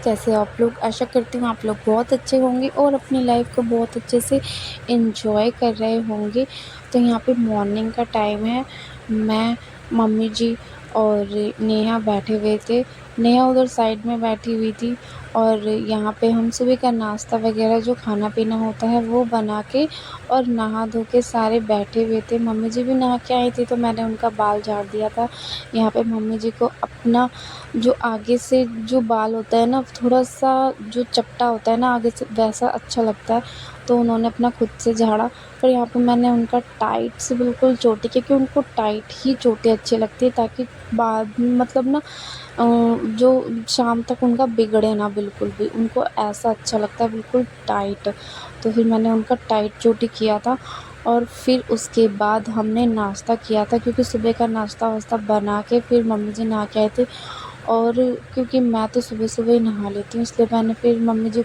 कैसे हो आप लोग? आशा करती हूँ आप लोग बहुत अच्छे होंगे और अपनी लाइफ को बहुत अच्छे से एंजॉय कर रहे होंगे। तो यहाँ पे मॉर्निंग का टाइम है। मैं, मम्मी जी और नेहा बैठे हुए थे। नेहा उधर साइड में बैठी हुई थी और यहाँ पे हम सुबह का नाश्ता वगैरह जो खाना-पीना होता है वो बना के और नहा धो के सारे बैठे हुए थे। मम्मी जी भी नहा के आई थी तो मैंने उनका बाल झाड़ दिया था। यहाँ पे मम्मी जी को अपना जो आगे से जो बाल होता है ना, थोड़ा-सा जो चपटा होता है ना आगे से, वैसा अच्छा लगता है, तो उन्होंने अपना खुद से झाड़ा। पर यहाँ पे मैंने उनका टाइट से बिल्कुल चोटी, क्योंकि उनको टाइट ही चोटी अच्छी लगती है, ताकि बाद मतलब ना जो शाम तक उनका बिगड़े ना बिल्कुल भी, उनको ऐसा अच्छा लगता है बिल्कुल टाइट। तो फिर मैंने उनका टाइट चोटी किया था और फिर उसके बाद हमने नाश्ता किया था, क्योंकि सुबह का नाश्ता-वाश्ता बना के फिर मम्मी जी नहा के आए थे। और क्योंकि मैं तो सुबह-सुबह ही नहा लेती हूँ, इसलिए मैंने फिर मम्मी जी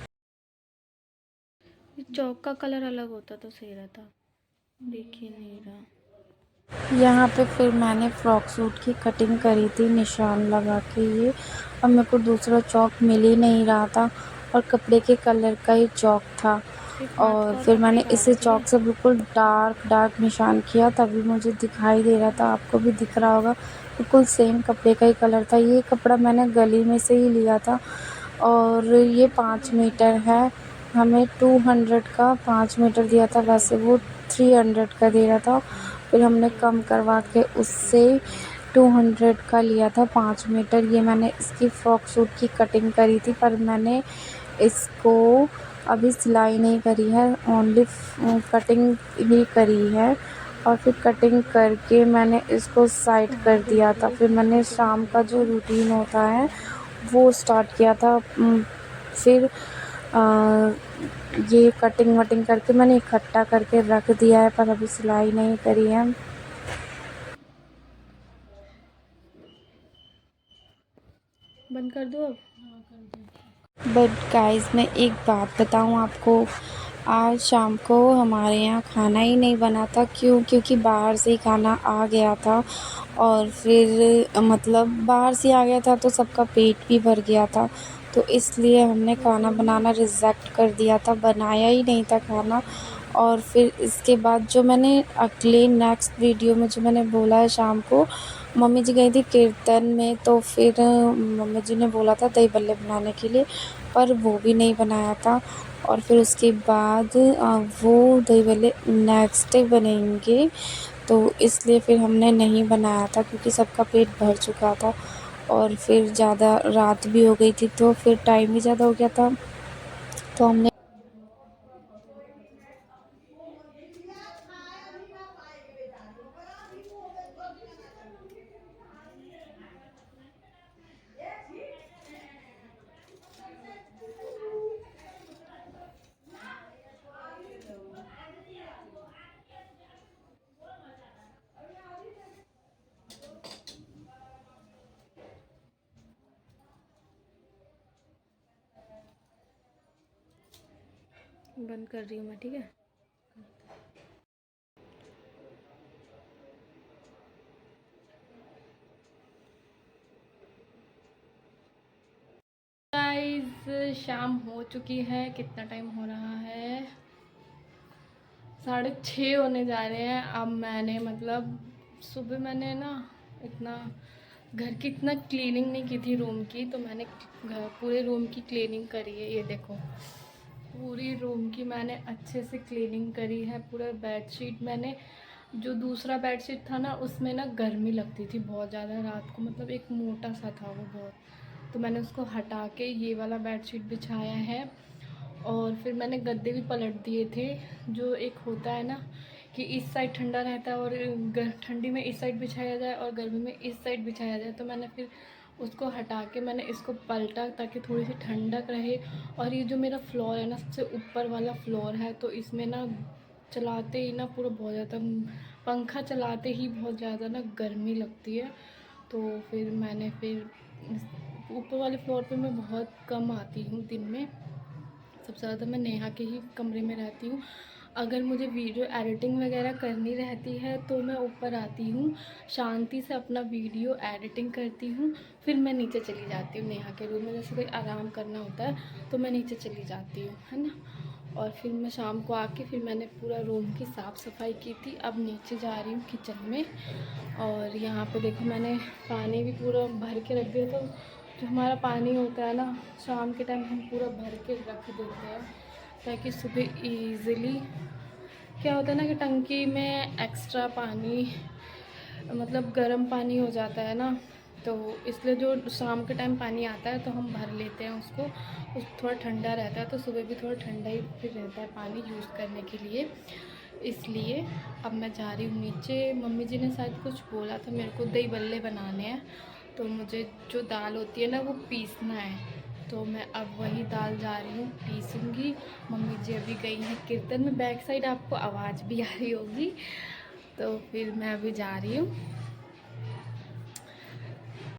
चौक का कलर अलग होता तो सही रहता। दिख ही नहीं रहा। यहाँ पे फिर मैंने फ्रॉक सूट की कटिंग करी थी निशान लगा के ये। अब मेरे को दूसरा चौक मिल ही नहीं रहा था और कपड़े के कलर का ही चौक था। सिर्फ हाथ और का और फिर पट्टी मैंने काट इसे दो, ठीक है। चौक से बिल्कुल डार्क निशान किया, तभी मुझे दिखाई दे रहा था, आपको भी दिख रहा होगा। बिल्कुल सेम कपड़े का ही कलर था। ये कपड़ा मैंने गली में से ही लिया था और ये 5 मीटर है। हमें 200 का 5 मीटर दिया था, वैसे वो 300 का दे रहा था। फिर हमने कम करवा के उससे 200 का लिया था 5 मीटर। ये मैंने इसकी फ्रॉक सूट की कटिंग करी थी, पर मैंने इसको अभी सिलाई नहीं करी है, ओनली कटिंग ही करी है। और फिर कटिंग करके मैंने इसको साइड कर दिया था। फिर मैंने शाम का जो रूटीन होता है वो स्टार्ट किया था। फिर ये कटिंग वटिंग करके मैंने इकट्ठा करके रख दिया है, पर अभी सिलाई नहीं करी है। बंद कर दो अब। बट गाइस मैं एक बात बताऊँ आपको, आज शाम को हमारे यहाँ खाना ही नहीं बना था। क्यों? क्योंकि बाहर से ही खाना आ गया था और फिर मतलब बाहर से आ गया था तो सबका पेट भी भर गया था, तो इसलिए हमने खाना बनाना रिजेक्ट कर दिया था, बनाया ही नहीं था खाना। और फिर इसके बाद जो मैंने अगले नेक्स्ट वीडियो में जो मैंने बोला है, शाम को मम्मी जी गई थी कीर्तन में, तो फिर मम्मी जी ने बोला था दही बल्ले बनाने के लिए, पर वो भी नहीं बनाया था। और फिर उसके बाद वो दही बल्ले नेक्स्ट डे बनेंगे, तो इसलिए फिर हमने नहीं बनाया था, क्योंकि सबका पेट भर चुका था और फिर ज़्यादा रात भी हो गई थी, तो फिर टाइम भी ज़्यादा हो गया था, तो हमने बंद कर रही हूँ मैं, ठीक है। गाइस शाम हो चुकी है। कितना टाइम हो रहा है? 6:30 होने जा रहे हैं। अब मैंने मतलब सुबह मैंने ना इतना घर की इतना क्लीनिंग नहीं की थी रूम की, तो मैंने पूरे रूम की क्लीनिंग करी है। ये देखो, पूरी रूम की मैंने अच्छे से क्लीनिंग करी है। पूरा बेडशीट मैंने, जो दूसरा बेडशीट था ना उसमें ना गर्मी लगती थी बहुत ज़्यादा रात को, मतलब एक मोटा सा था वो बहुत, तो मैंने उसको हटा के ये वाला बेडशीट बिछाया है। और फिर मैंने गद्दे भी पलट दिए थे। जो एक होता है ना कि इस साइड ठंडा रहता है और ठंडी में इस साइड बिछाया जाए और गर्मी में इस साइड बिछाया जाए, तो मैंने फिर उसको हटा के मैंने इसको पलटा ताकि थोड़ी सी ठंडक रहे। और ये जो मेरा फ्लोर है ना, सबसे ऊपर वाला फ्लोर है, तो इसमें ना चलाते ही ना पूरा बहुत ज़्यादा, पंखा चलाते ही बहुत ज़्यादा ना गर्मी लगती है। तो फिर मैंने फिर ऊपर वाले फ्लोर पे मैं बहुत कम आती हूँ दिन में। सबसे ज़्यादा मैं नेहा के ही कमरे में रहती हूँ। अगर मुझे वीडियो एडिटिंग वगैरह करनी रहती है तो मैं ऊपर आती हूँ, शांति से अपना वीडियो एडिटिंग करती हूँ, फिर मैं नीचे चली जाती हूँ नेहा के रूम में। जैसे कोई आराम करना होता है तो मैं नीचे चली जाती हूँ, है ना। और फिर मैं शाम को आके फिर मैंने पूरा रूम की साफ़ सफाई की थी। अब नीचे जा रही हूँ किचन में, और यहाँ पे देखो मैंने पानी भी पूरा भर के रख दिया था। जो हमारा पानी होता है ना, शाम के टाइम हम पूरा भर के रख देते हैं ताकि सुबह ईज़िली, क्या होता है ना कि टंकी में एक्स्ट्रा पानी मतलब गर्म पानी हो जाता है ना, तो इसलिए जो शाम के टाइम पानी आता है तो हम भर लेते हैं उसको। उस थोड़ा ठंडा रहता है तो सुबह भी थोड़ा ठंडा ही फिर रहता है पानी यूज़ करने के लिए। इसलिए अब मैं जा रही हूँ नीचे। मम्मी जी ने शायद कुछ बोला था मेरे को, दही बल्ले बनाने हैं, तो मुझे जो दाल होती है ना वो पीसना है, तो मैं अब वही दाल जा रही हूँ पीसूँगी। मम्मी जी अभी गई हैं कीर्तन में, बैक साइड आपको आवाज़ भी आ रही होगी। तो फिर मैं अभी जा रही हूँ